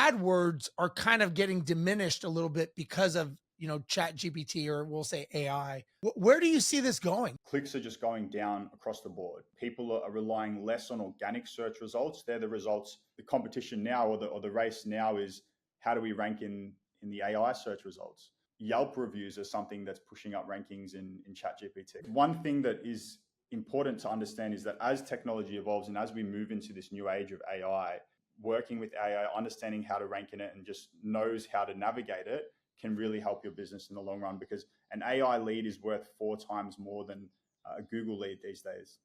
AdWords are kind of getting diminished a little bit because of, chat GPT, or we'll say AI. Where do you see this going? Clicks are just going down across the board. People are relying less on organic search results. They're the results. The competition now, or the race now, is how do we rank in the AI search results? Yelp reviews are something that's pushing up rankings in ChatGPT. One thing that is important to understand is that as technology evolves and as we move into this new age of AI, working with AI, understanding how to rank in it and just knows how to navigate it can really help your business in the long run, because an AI lead is worth 4 times more than a Google lead these days.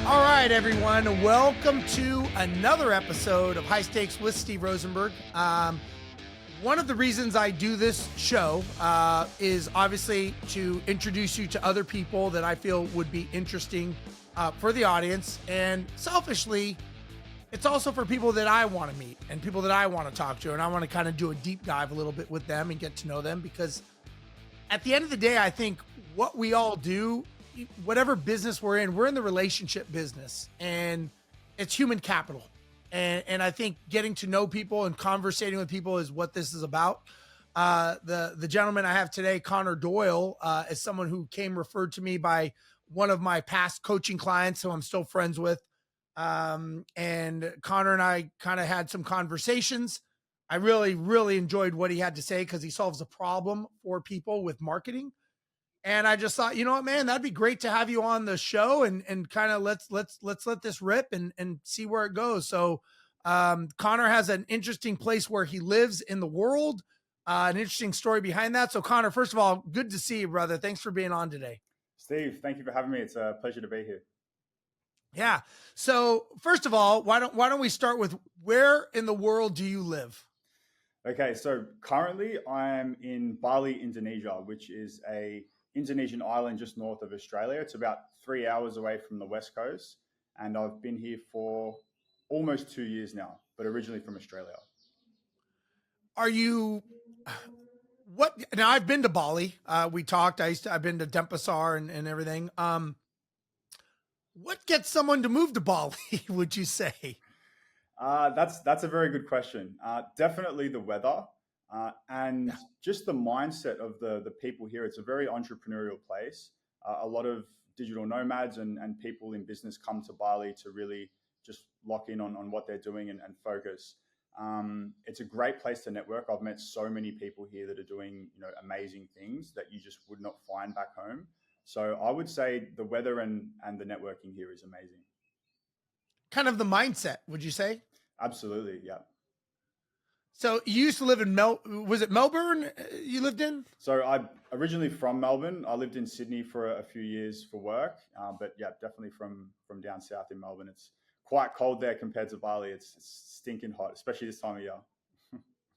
All right, everyone. Welcome to another episode of High Stakes with Steve Rozenberg. One of the reasons I do this show is obviously to introduce you to other people that I feel would be interesting for the audience. And selfishly, it's also for people that I want to meet and people that I want to talk to. And I want to kind of do a deep dive a little bit with them and get to know them, because at the end of the day, I think what we all do, whatever business we're in the relationship business, and it's human capital. And I think getting to know people and conversating with people is what this is about. The gentleman I have today, Connor Doyle, is someone who came referred to me by one of my past coaching clients who I'm still friends with. And Connor and I kind of had some conversations. I really, really enjoyed what he had to say, because he solves a problem for people with marketing. And I just thought, you know what, man, that'd be great to have you on the show and kind of let's let this rip and see where it goes. So Connor has an interesting place where he lives in the world, an interesting story behind that. So Connor, first of all, good to see you, brother. Thanks for being on today. Steve, thank you for having me. It's a pleasure to be here. Yeah. So first of all, why don't we start with, where in the world do you live? Okay, so currently I'm in Bali, Indonesia, which is a Indonesian island just north of Australia. It's about 3 hours away from the West Coast. And I've been here for almost 2 years now, but originally from Australia. Are you, what, now I've been to Bali. We talked, I've been to Denpasar and everything. What gets someone to move to Bali, would you say? That's a very good question. Definitely the weather. And Yeah. just the mindset of the people here. It's a very entrepreneurial place. A lot of digital nomads and people in business come to Bali to really just lock in on what they're doing and focus. It's a great place to network. I've met so many people here that are doing amazing things that you just would not find back home. So I would say the weather and the networking here is amazing. Kind of the mindset, would you say? Absolutely, yeah. So you used to live in was it Melbourne you lived in? So I'm originally from Melbourne. I lived in Sydney for a few years for work, but yeah, definitely from down south in Melbourne. It's quite cold there compared to Bali. It's stinking hot, especially this time of year.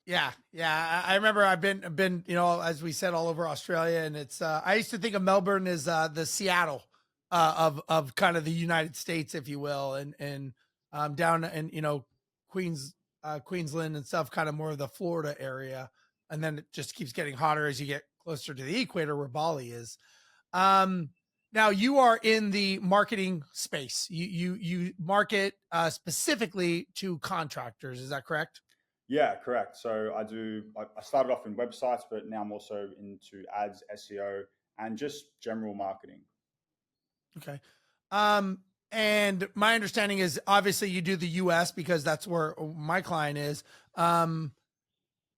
Yeah, yeah. I remember I've been, as we said, all over Australia, and it's. I used to think of Melbourne as the Seattle of kind of the United States, if you will, and down in Queensland and stuff, kind of more of the Florida area, and then it just keeps getting hotter as you get closer to the equator, where Bali is. Now you are in the marketing space. You market specifically to contractors. Is that correct? Yeah, correct. So I started off in websites, but now I'm also into ads, SEO, and just general marketing. Okay. And my understanding is obviously you do the US because that's where my client is.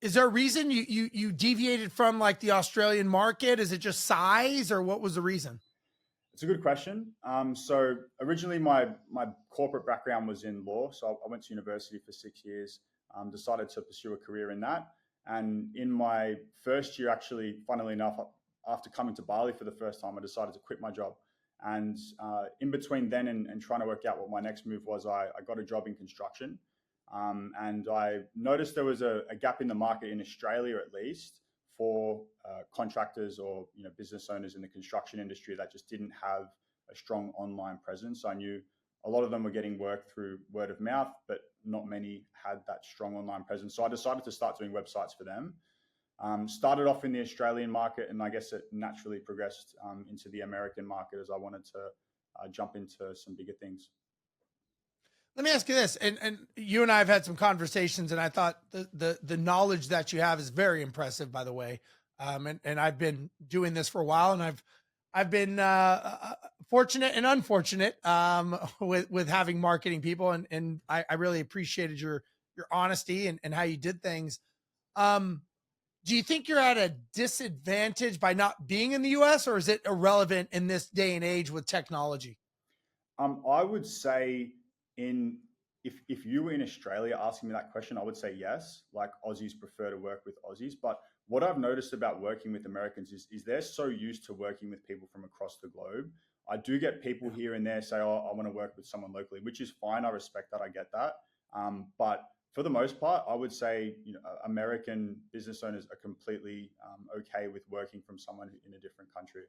Is there a reason you deviated from like the Australian market? Is it just size, or what was the reason? It's a good question. So originally my corporate background was in law. So I went to university for 6 years, decided to pursue a career in that. And in my first year, actually, funnily enough, after coming to Bali for the first time, I decided to quit my job. And in between then and trying to work out what my next move was, I got a job in construction. And I noticed there was a gap in the market in Australia, at least, for contractors or business owners in the construction industry that just didn't have a strong online presence. I knew a lot of them were getting work through word of mouth, but not many had that strong online presence. So I decided to start doing websites for them. Started off in the Australian market, and I guess it naturally progressed into the American market as I wanted to jump into some bigger things. Let me ask you this, and you and I have had some conversations, and I thought the knowledge that you have is very impressive, by the way. And I've been doing this for a while, and I've been fortunate and unfortunate with having marketing people, and I really appreciated your honesty and how you did things. Um, do you think you're at a disadvantage by not being in the US, or is it irrelevant in this day and age with technology? I would say in if you were in Australia asking me that question, I would say yes. Like Aussies prefer to work with Aussies, but what I've noticed about working with Americans is they're so used to working with people from across the globe. I do get people Yeah. here and there say, "Oh, I want to work with someone locally," which is fine. I respect that. I get that. But for the most part, I would say American business owners are completely okay with working from someone in a different country.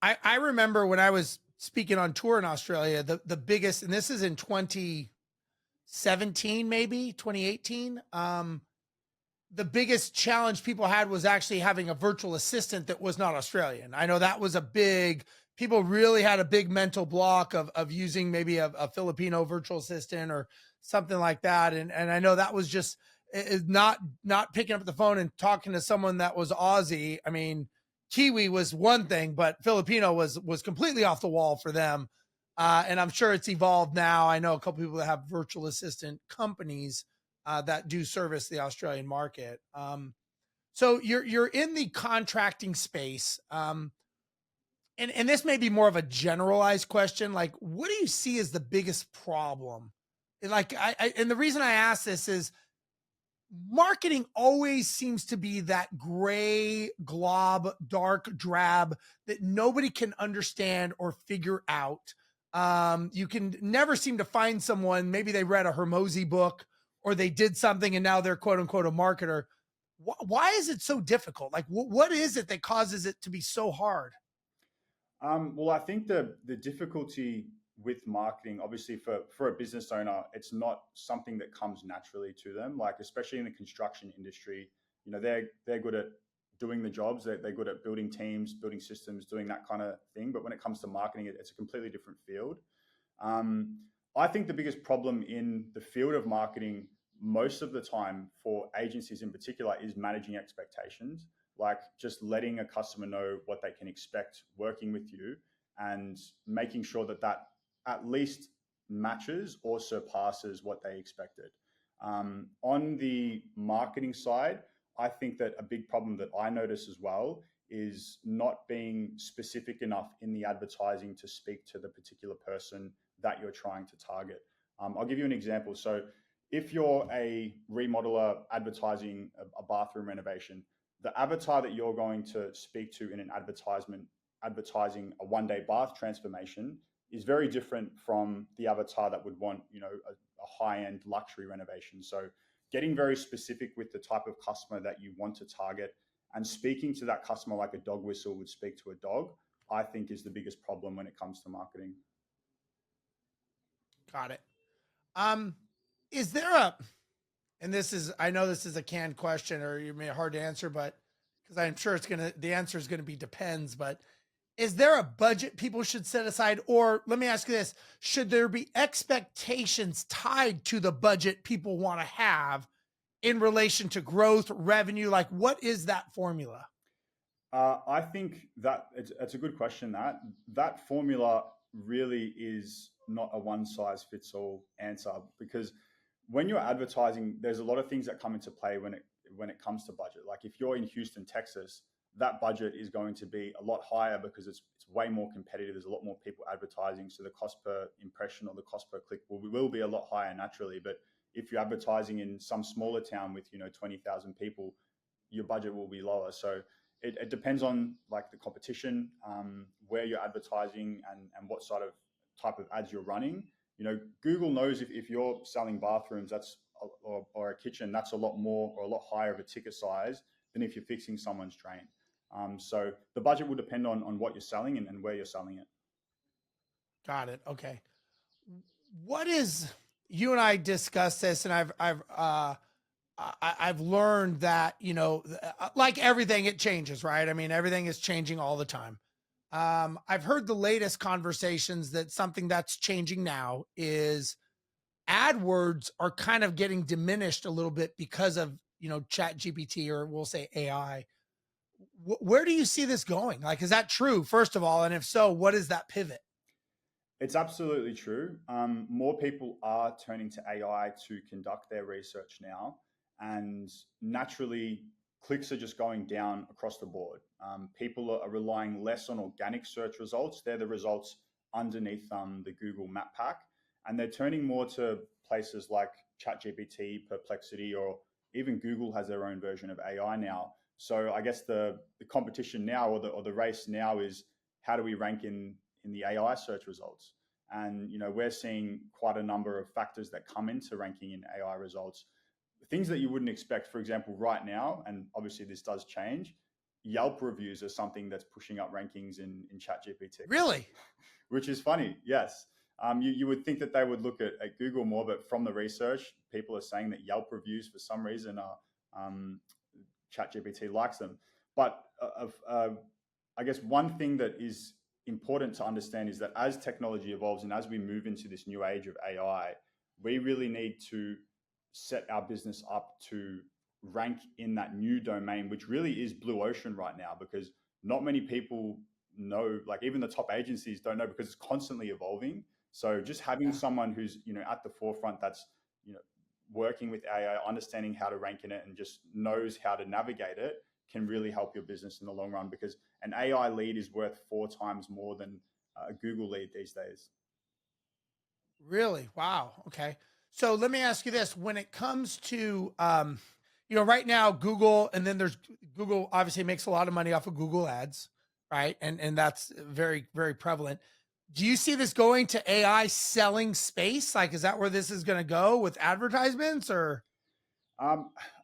I remember when I was speaking on tour in Australia, the biggest, and this is in 2017, maybe 2018. The biggest challenge people had was actually having a virtual assistant that was not Australian. I know that was a big, people really had a big mental block of using maybe a Filipino virtual assistant or something like that. And I know that was just not picking up the phone and talking to someone that was Aussie. I mean, Kiwi was one thing, but Filipino was completely off the wall for them. And I'm sure it's evolved now. I know a couple people that have virtual assistant companies that do service the Australian market. So you're in the contracting space, and this may be more of a generalized question. Like, what do you see as the biggest problem? Like, and the reason I ask this is marketing always seems to be that gray glob, dark drab that nobody can understand or figure out. You can never seem to find someone, maybe they read a Hermosi book or they did something and now they're quote unquote a marketer. Why is it so difficult? Like, what is it that causes it to be so hard? Well, I think the difficulty with marketing, obviously for a business owner, it's not something that comes naturally to them. Like especially in the construction industry, they're good at doing the jobs. They're good at building teams, building systems, doing that kind of thing. But when it comes to marketing, it's a completely different field. Um, I think the biggest problem in the field of marketing most of the time for agencies in particular is managing expectations, like just letting a customer know what they can expect working with you and making sure that that at least matches or surpasses what they expected. On the marketing side, I think that a big problem that I notice as well is not being specific enough in the advertising to speak to the particular person that you're trying to target. I'll give you an example. So, if you're a remodeler advertising a bathroom renovation, the avatar that you're going to speak to in an advertisement advertising a one-day bath transformation is very different from the avatar that would want a high-end luxury renovation. So getting very specific with the type of customer that you want to target and speaking to that customer like a dog whistle would speak to a dog, I think is the biggest problem when it comes to marketing. Got it. Um, is there a, and this is, I know this is a canned question or you may hard to answer, but because I'm sure the answer is going to be depends, but is there a budget people should set aside? Or let me ask you this, should there be expectations tied to the budget people want to have in relation to growth, revenue? Like, what is that formula? I think that it's a good question. That formula really is not a one size fits all answer because when you're advertising, there's a lot of things that come into play when it comes to budget. Like if you're in Houston, Texas, that budget is going to be a lot higher because it's way more competitive. There's a lot more people advertising, so the cost per impression or the cost per click will be a lot higher naturally. But if you're advertising in some smaller town with 20,000 people, your budget will be lower. So it depends on like the competition, where you're advertising and what sort of type of ads you're running. Google knows if you're selling bathrooms, or a kitchen, that's a lot more or a lot higher of a ticket size than if you're fixing someone's drain. So the budget will depend on what you're selling and where you're selling it. Got it. Okay. What is, you and I discussed this and I've I've learned that, like everything, it changes, right? I mean, everything is changing all the time. I've heard the latest conversations that something that's changing now is AdWords are kind of getting diminished a little bit because of, chat GPT, or we'll say AI. Where do you see this going? Like, is that true, first of all? And if so, what is that pivot? It's absolutely true. More people are turning to AI to conduct their research now, and naturally, clicks are just going down across the board. People are relying less on organic search results. They're the results underneath the Google Map Pack, and they're turning more to places like ChatGPT, Perplexity, or even Google has their own version of AI now. So I guess the competition now, or the race now, is how do we rank in the AI search results. And we're seeing quite a number of factors that come into ranking in AI results. Things that you wouldn't expect, for example, right now, and obviously this does change. Yelp reviews are something that's pushing up rankings in ChatGPT. Really? Which is funny. Yes. You would think that they would look at Google more, but from the research, people are saying that Yelp reviews for some reason are ChatGPT likes them. But I guess one thing that is important to understand is that as technology evolves and as we move into this new age of AI, we really need to set our business up to rank in that new domain, which really is blue ocean right now, because not many people know, like even the top agencies don't know, because it's constantly evolving. So just having someone who's at the forefront, that's working with AI, understanding how to rank in it, and just knows how to navigate it, can really help your business in the long run, because an AI lead is worth 4 times more than a Google lead these days. Really? Wow. Okay. So let me ask you this: when it comes to, right now Google, and then there's Google obviously makes a lot of money off of Google ads, right? And that's very, very prevalent. Do you see this going to AI selling space? Like, is that where this is going to go with advertisements, or?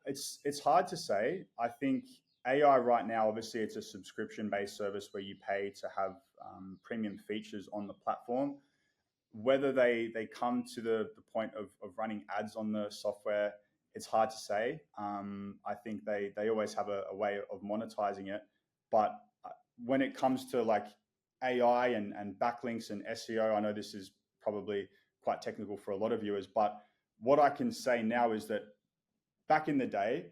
It's hard to say. I think AI right now, obviously, it's a subscription-based service where you pay to have premium features on the platform. Whether they come to the point of running ads on the software, it's hard to say. I think they always have a way of monetizing it. But when it comes to like AI and backlinks and SEO, I know this is probably quite technical for a lot of viewers, but what I can say now is that back in the day,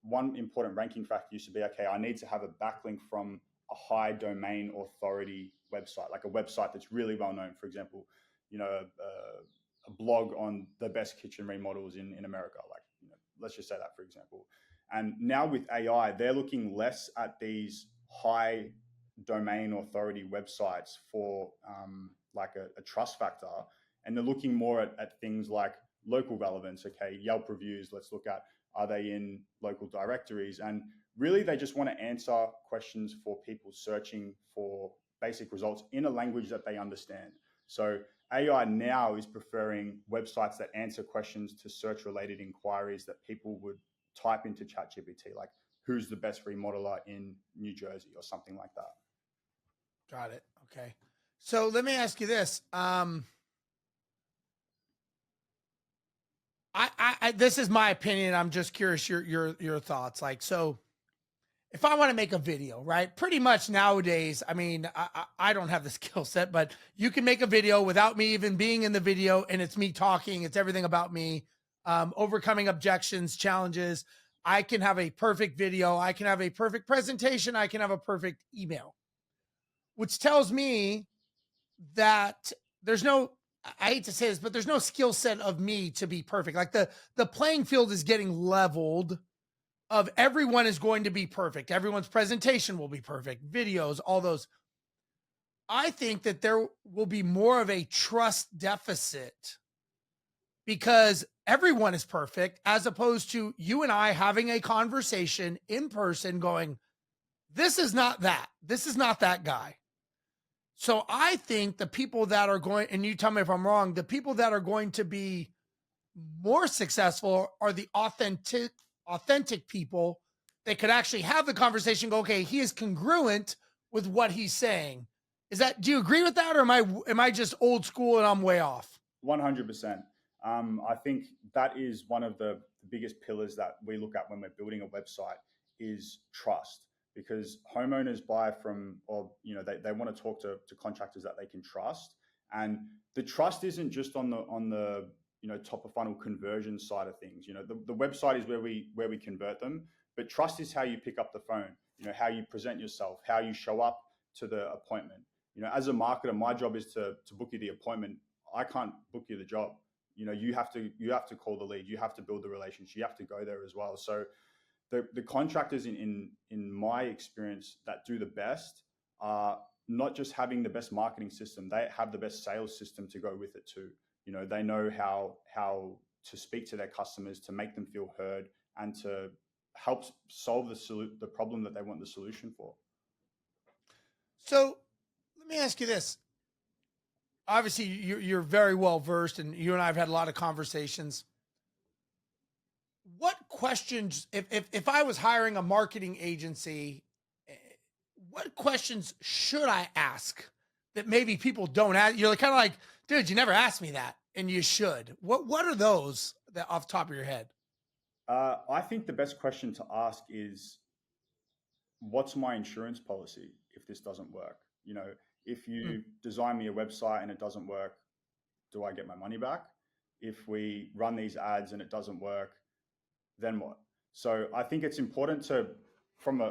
one important ranking factor used to be, okay, I need to have a backlink from a high domain authority website, like a website that's really well known. For example, a blog on the best kitchen remodels in America. Like, let's just say that, for example. And now with AI, they're looking less at these high domain authority websites for like a trust factor, and they're looking more at things like local relevance. Okay, Yelp reviews, let's look at, are they in local directories? And really, they just want to answer questions for people searching for basic results in a language that they understand. So AI now is preferring websites that answer questions to search related inquiries that people would type into ChatGPT, like who's the best remodeler in New Jersey or something like that. Got it. Okay. So let me ask you this. This is my opinion. I'm just curious your thoughts. Like, so if I want to make a video, right? Pretty much nowadays, I mean, I don't have the skill set, but you can make a video without me even being in the video, and it's me talking. It's everything about me, overcoming objections, challenges. I can have a perfect video. I can have a perfect presentation. I can have a perfect email, which tells me that there's no, I hate to say this, but there's no skill set of me to be perfect. Like the playing field is getting leveled, of everyone is going to be perfect. Everyone's presentation will be perfect, videos, all those. I think that there will be more of a trust deficit because everyone is perfect, as opposed to you and I having a conversation in person going, this is not that. This is not that guy. So I think the people that are going, and you tell me if I'm wrong, the people that are going to be more successful are the authentic people that could actually have the conversation, go, okay, he is congruent with what he's saying. Do you agree with that? Or am I just old school and I'm way off? 100%. I think that is one of the biggest pillars that we look at when we're building a website is trust, because homeowners buy from, or they want to talk to contractors that they can trust. And the trust isn't just on the top of funnel conversion side of things. The website is where we convert them, but trust is how you pick up the phone, how you present yourself, how you show up to the appointment. As a marketer, my job is to book you the appointment. I can't book you the job. You have to call the lead, you have to build the relationship, you have to go there as well. So the contractors in my experience that do the best are not just having the best marketing system, they have the best sales system to go with it too. They know how to speak to their customers, to make them feel heard, and to help solve the problem that they want the solution for. So let me ask you this. Obviously, you're very well versed, and you and I have had a lot of conversations. What questions, if I was hiring a marketing agency, what questions should I ask that maybe people don't ask? You're kind of like, dude, you never asked me that, and you should. What are those that off the top of your head? I think the best question to ask is, what's my insurance policy if this doesn't work? If you design me a website and it doesn't work, do I get my money back? If we run these ads and it doesn't work, then what? So I think it's important to, from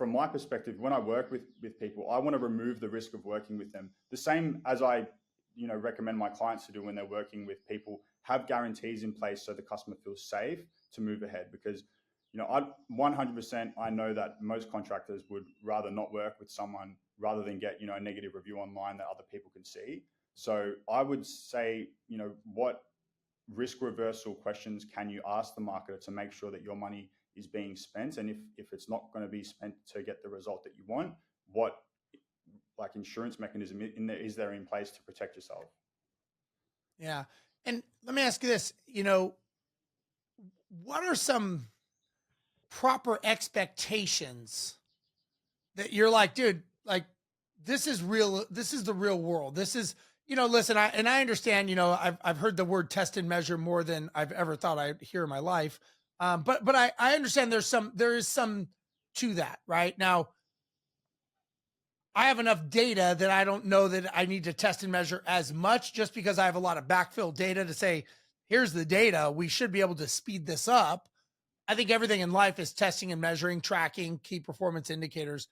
my perspective, when I work with people, I want to remove the risk of working with them. The same as I, recommend my clients to do when they're working with people, have guarantees in place so the customer feels safe to move ahead. Because, I 100%, I know that most contractors would rather not work with someone rather than get, a negative review online that other people can see. So I would say, what risk reversal questions can you ask the marketer to make sure that your money is being spent? And if it's not going to be spent to get the result that you want, what insurance mechanism is there in place to protect yourself? Yeah. And let me ask you this, what are some proper expectations that you're like, dude, this is real. This is the real world. This is, listen, I understand, I've heard the word test and measure more than I've ever thought I'd hear in my life. But I understand there is some to that right now. I have enough data that I don't know that I need to test and measure as much, just because I have a lot of backfill data to say, here's the data. We should be able to speed this up. I think everything in life is testing and measuring, tracking key performance indicators.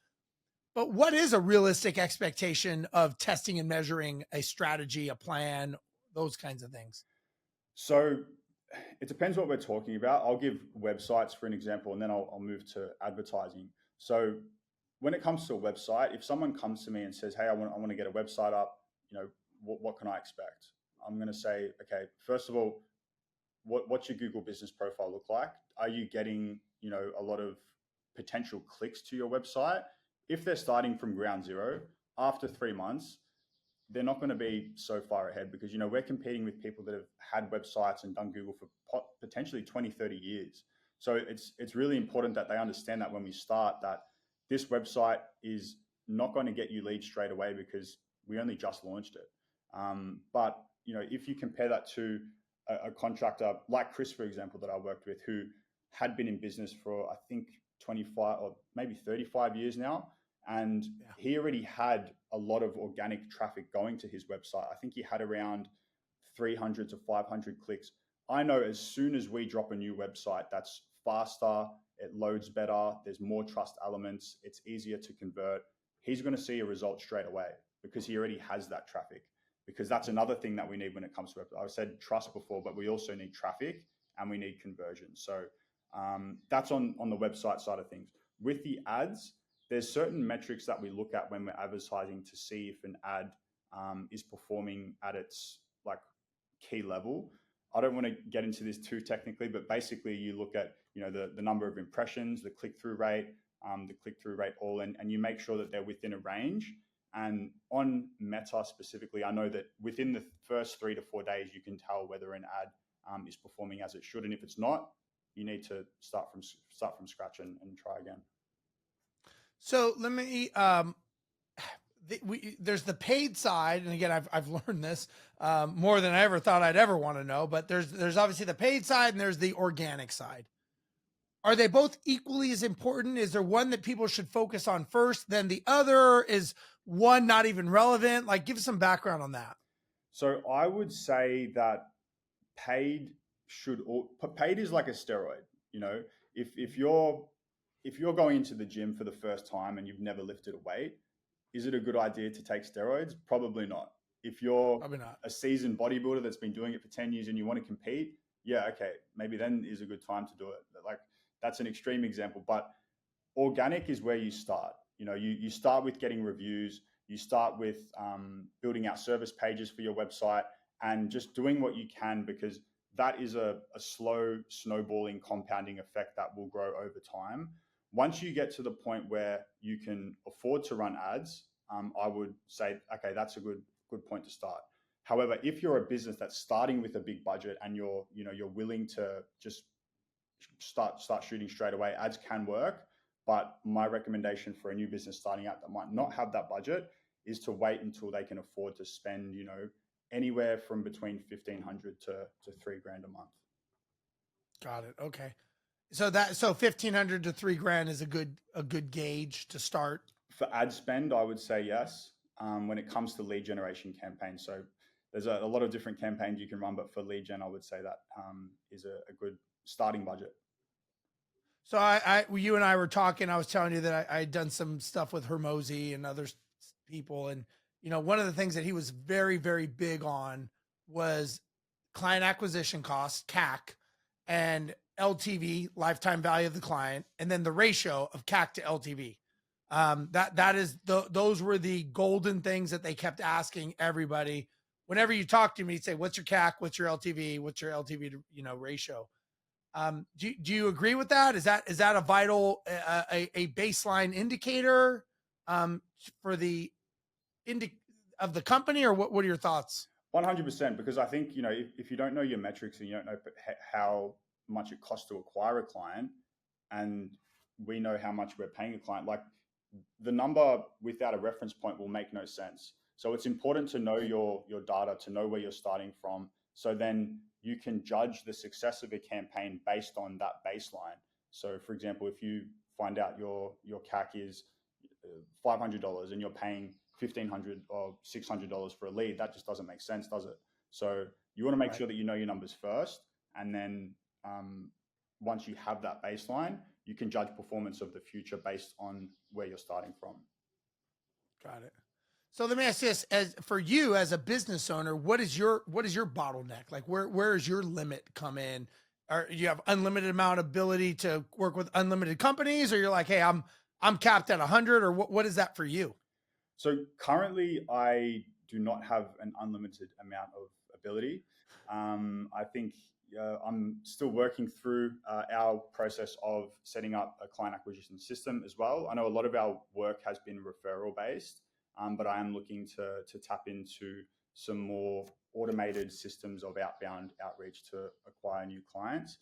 But what is a realistic expectation of testing and measuring a strategy, a plan, those kinds of things? So it depends what we're talking about. I'll give websites for an example, and then I'll move to advertising. So when it comes to a website, if someone comes to me and says, hey, I want to get a website up, what can I expect? I'm going to say, okay, first of all, what's your Google business profile look like? Are you getting, a lot of potential clicks to your website? If they're starting from ground zero, after 3 months, they're not going to be so far ahead, because, we're competing with people that have had websites and done Google for potentially 20, 30 years. So it's really important that they understand that when we start, that this website is not going to get you leads straight away because we only just launched it. But, if you compare that to a contractor like Chris, for example, that I worked with, who had been in business for, I think, 25 or maybe 35 years now. And he already had a lot of organic traffic going to his website. I think he had around 300 to 500 clicks. I know as soon as we drop a new website that's faster, it loads better, there's more trust elements, it's easier to convert, he's going to see a result straight away because he already has that traffic. Because that's another thing that we need when it comes to website. I said trust before, but we also need traffic and we need conversion. So that's on the website side of things. With the ads, there's certain metrics that we look at when we're advertising to see if an ad is performing at its key level. I don't want to get into this too technically, but basically you look at the number of impressions, the click-through rate, all, and you make sure that they're within a range. And on Meta specifically, I know that within the first 3 to 4 days, you can tell whether an ad is performing as it should, and if it's not, you need to start from scratch and try again. So let me, there's the paid side, and again, I've learned this more than I ever thought I'd ever want to know. But there's obviously the paid side and there's the organic side. Are they both equally as important? Is there one that people should focus on first, then the other? Is one not even relevant? Like, give us some background on that. So I would say that paid paid is like a steroid. You know, if you're going into the gym for the first time and you've never lifted a weight, is it a good idea to take steroids? Probably not. If you're Probably not. a seasoned bodybuilder that's been doing it for 10 years and you want to compete, yeah, okay, maybe then is a good time to do it. Like, that's an extreme example, but organic is where you start. You know, you start with getting reviews, you start with building out service pages for your website and just doing what you can, because that is a slow snowballing compounding effect that will grow over time. Once you get to the point where you can afford to run ads, I would say, okay, that's a good point to start. However, if you're a business that's starting with a big budget and you're willing to just start shooting straight away, ads can work. But my recommendation for a new business starting out that might not have that budget is to wait until they can afford to spend, anywhere from between 1,500 to $3,000 a month. Got it. Okay. So 1,500 to $3,000 is a good gauge to start. For ad spend, I would say yes. When it comes to lead generation campaigns, so there's a lot of different campaigns you can run, but for lead gen, I would say that is a good starting budget. So you and I were talking. I was telling you that I had done some stuff with Hermosi and other people, and one of the things that he was very, very big on was client acquisition costs, CAC, and LTV, lifetime value of the client, and then the ratio of CAC to LTV. Those were the golden things that they kept asking everybody. Whenever you talk to me, you'd say, "What's your CAC? What's your LTV? What's your LTV to ratio?" Do you agree with that? Is that a vital a baseline indicator for the of the company, or what are your thoughts? 100%, because I think if you don't know your metrics and you don't know how much it costs to acquire a client, and we know how much we're paying a client, like, the number without a reference point will make no sense. So it's important to know your data, to know where you're starting from, so then you can judge the success of a campaign based on that baseline. So, for example, if you find out your CAC is $500 and you're paying $1,500 or $600 for a lead, that just doesn't make sense, does it? So you want to make sure that you know your numbers first, and then once you have that baseline, you can judge performance of the future based on where you're starting from. Got it. So let me ask this: as for you as a business owner, what is your bottleneck? Like, where is your limit come in? Or you have unlimited amount of ability to work with unlimited companies, or you're like, hey, I'm capped at 100, or what is that for you? So currently, I do not have an unlimited amount of ability. I think I'm still working through our process of setting up a client acquisition system as well. I know a lot of our work has been referral based, but I am looking to tap into some more automated systems of outbound outreach to acquire new clients.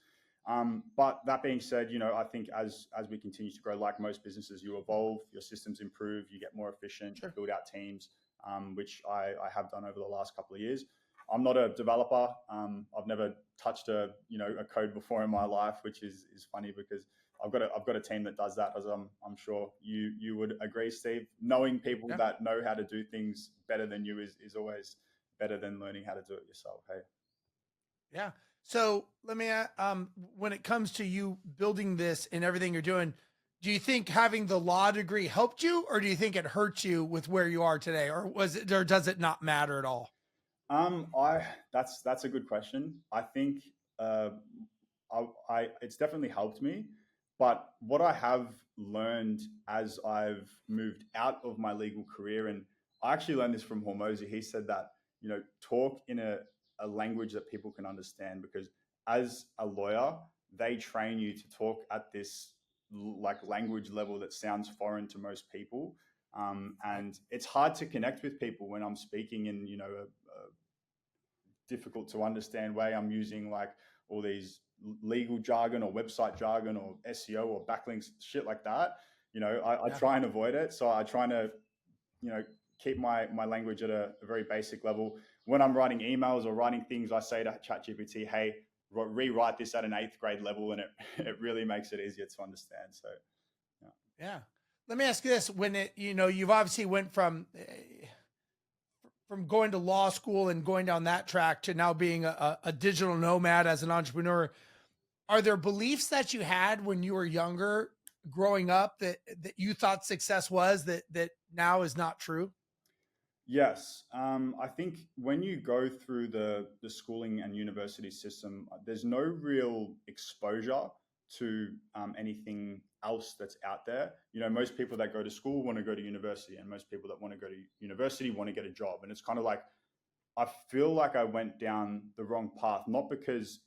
But that being said, I think as we continue to grow, like most businesses, you evolve, your systems improve, you get more efficient, Sure. build out teams, which I have done over the last couple of years. I'm not a developer. I've never touched a code before in my life, which is funny because I've got a team that does that, as I'm sure you would agree, Steve. Knowing people that know how to do things better than you is always better than learning how to do it yourself. Hey. Yeah. So let me, when it comes to you building this and everything you're doing, do you think having the law degree helped you, or do you think it hurt you with where you are today, or does it not matter at all? That's a good question. I think it's definitely helped me, but what I have learned as I've moved out of my legal career, and I actually learned this from Hormozy. He said that talk in a language that people can understand, because as a lawyer, they train you to talk at this like language level that sounds foreign to most people. And it's hard to connect with people when I'm speaking in, a difficult to understand way. I'm using like all these legal jargon or website jargon or SEO or backlinks, shit like that. I try and avoid it. So I try to, keep my language at a very basic level. When I'm writing emails or writing things, I say to ChatGPT, hey, rewrite this at an eighth grade level, and it really makes it easier to understand. So, yeah. Yeah. Let me ask you this: when you've obviously went from going to law school and going down that track to now being a digital nomad as an entrepreneur. Are there beliefs that you had when you were younger, growing up, that you thought success was that now is not true? Yes, I think when you go through the schooling and university system, there's no real exposure to anything else that's out there. Most people that go to school want to go to university, and most people that want to go to university want to get a job. And it's kind of like I feel like I went down the wrong path, not because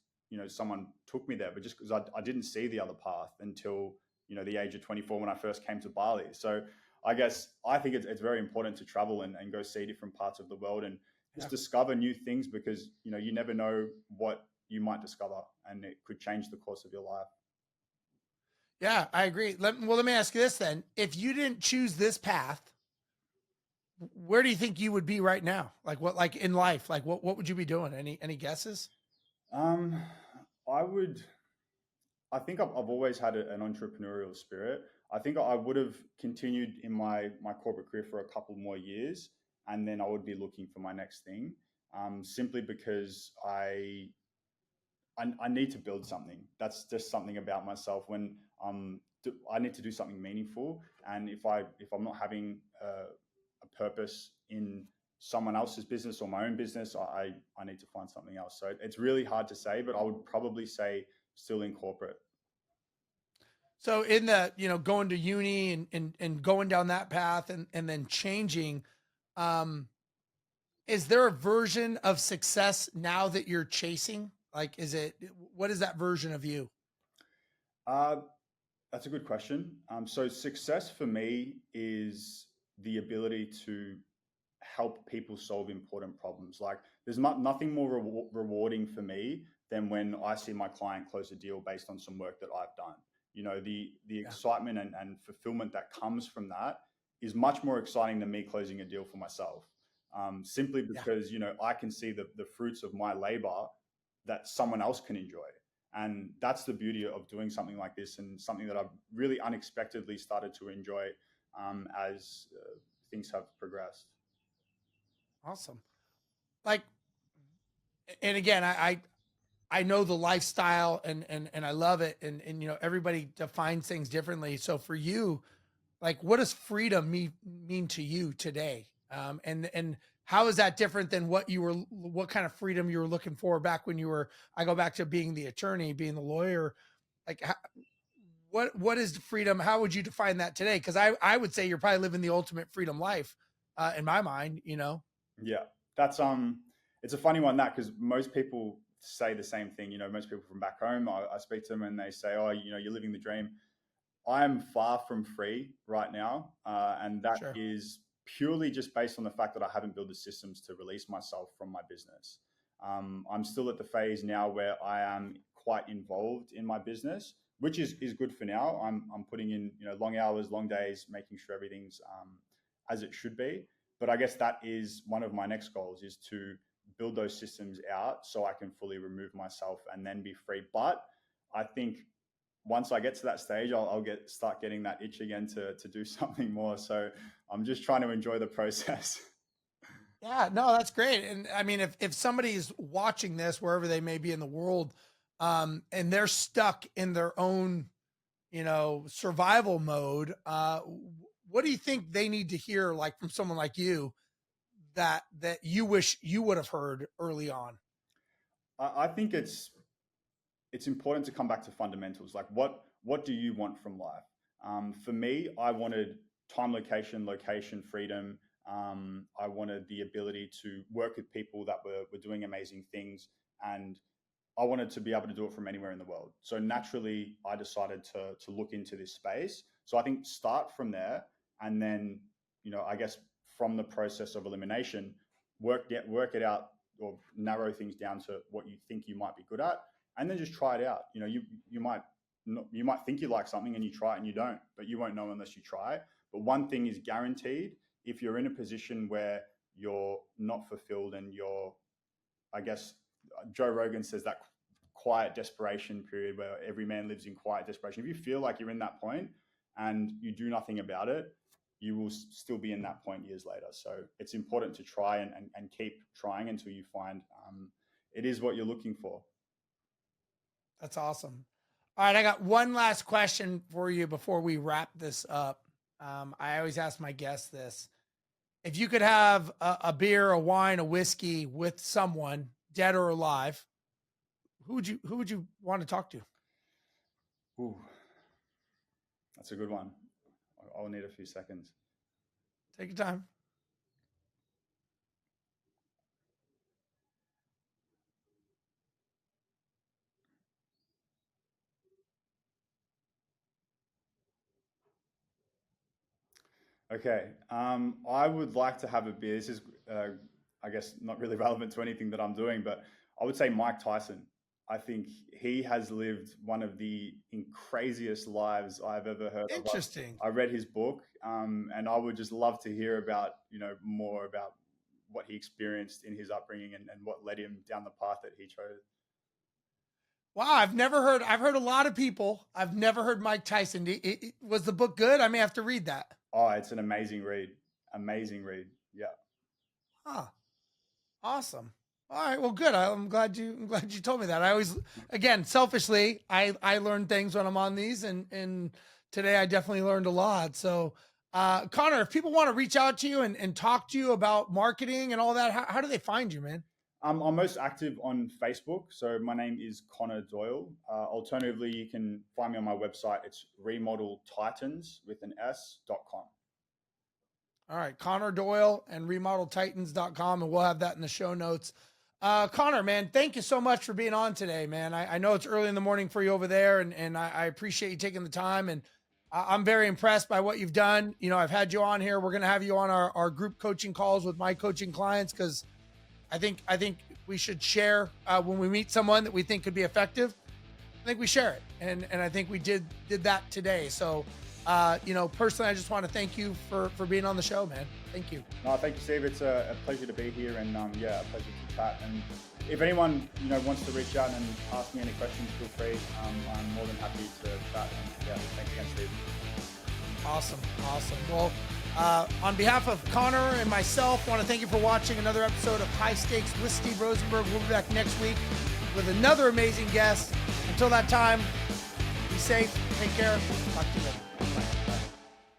someone took me there, but just because I didn't see the other path until the age of 24 when I first came to Bali. So I think it's very important to travel and go see different parts of the world and just discover new things, because you never know what you might discover, and it could change the course of your life. Yeah, I agree. Let me ask you this then: if you didn't choose this path, where do you think you would be right now? Like in life, what would you be doing? Any guesses? Um, I would. I think I've always had an entrepreneurial spirit. I think I would have continued in my corporate career for a couple more years, and then I would be looking for my next thing. Simply because I need to build something. That's just something about myself. When I need to do something meaningful, and if I'm not having a purpose in someone else's business or my own business, I need to find something else. So it's really hard to say, but I would probably say still in corporate. So in the, going to uni and going down that path and then changing, um, is there a version of success now that you're chasing? Like, what is that version of you? Uh, that's a good question. So success for me is the ability to help people solve important problems. Like there's nothing more rewarding for me than when I see my client close a deal based on some work that I've done. The Yeah. excitement and fulfillment that comes from that is much more exciting than me closing a deal for myself. Simply Yeah. because I can see the fruits of my labor that someone else can enjoy. And that's the beauty of doing something like this, and something that I've really unexpectedly started to enjoy as things have progressed. Awesome. Like, and again, I know the lifestyle and I love it. And, everybody defines things differently. So for you, like, what does freedom mean to you today? And how is that different than what kind of freedom you were looking for back when I go back to being the attorney, being the lawyer, like, what is freedom? How would you define that today? Cause I would say you're probably living the ultimate freedom life, in my mind. Yeah, that's it's a funny one, that, because most people say the same thing. Most people from back home, I speak to them and they say, "Oh, you're living the dream." I am far from free right now, and that Sure. is purely just based on the fact that I haven't built the systems to release myself from my business. I'm still at the phase now where I am quite involved in my business, which is good for now. I'm putting in long hours, long days, making sure everything's as it should be. But I guess that is one of my next goals, is to build those systems out so I can fully remove myself and then be free. But I think once I get to that stage, I'll start getting that itch again to do something more. So I'm just trying to enjoy the process. Yeah, no, that's great. And I mean, if somebody's watching this wherever they may be in the world, and they're stuck in their own, survival mode, what do you think they need to hear, like from someone like you, that you wish you would have heard early on? I think it's important to come back to fundamentals. Like what do you want from life? For me, I wanted time, location, freedom. I wanted the ability to work with people that were doing amazing things, and I wanted to be able to do it from anywhere in the world. So naturally, I decided to look into this space. So I think start from there, and then I guess from the process of elimination, work it out, or narrow things down to what you think you might be good at, and then just try it out. You might think you like something and you try it and you don't, but you won't know unless you try. But one thing is guaranteed: if you're in a position where you're not fulfilled and you're, I guess, Joe Rogan says that quiet desperation period where every man lives in quiet desperation. If you feel like you're in that point and you do nothing about it, you will still be in that point years later. So it's important to try and keep trying until you find it is what you're looking for. That's awesome. All right, I got one last question for you before we wrap this up. I always ask my guests this. If you could have a beer, a wine, a whiskey with someone, dead or alive, who would you want to talk to? Ooh, that's a good one. I'll need a few seconds. Take your time. Okay. I would like to have a beer. This is, I guess, not really relevant to anything that I'm doing, but I would say Mike Tyson. I think he has lived one of the craziest lives I've ever heard of. Interesting. I read his book, and I would just love to hear about, more about what he experienced in his upbringing and what led him down the path that he chose. Wow, I've heard a lot of people. I've never heard Mike Tyson. Was the book good? I may have to read that. Oh, it's an amazing read. Amazing read. Yeah. Huh. Awesome. All right. Well, good. I'm glad you told me that. I always, again, selfishly, I learn things when I'm on these, and today I definitely learned a lot. So, Connor, if people want to reach out to you and talk to you about marketing and all that, how do they find you, man? I'm most active on Facebook. So my name is Connor Doyle. Alternatively, you can find me on my website. It's remodeltitans.com. All right. Connor Doyle and remodeltitans.com. And we'll have that in the show notes. Connor, man, thank you so much for being on today, man. I know it's early in the morning for you over there, and I appreciate you taking the time. And I'm very impressed by what you've done. I've had you on here. We're going to have you on our group coaching calls with my coaching clients, because I think we should share when we meet someone that we think could be effective. I think we share it, and I think we did that today. So, personally, I just want to thank you for being on the show, man. Thank you. No, thank you, Steve. It's a pleasure to be here, and a pleasure to chat. And if anyone wants to reach out and ask me any questions, feel free. I'm more than happy to chat. And thanks again, Steve. Awesome. Well, on behalf of Connor and myself, I want to thank you for watching another episode of High Stakes with Steve Rozenberg. We'll be back next week with another amazing guest. Until that time, be safe, take care, talk to you later.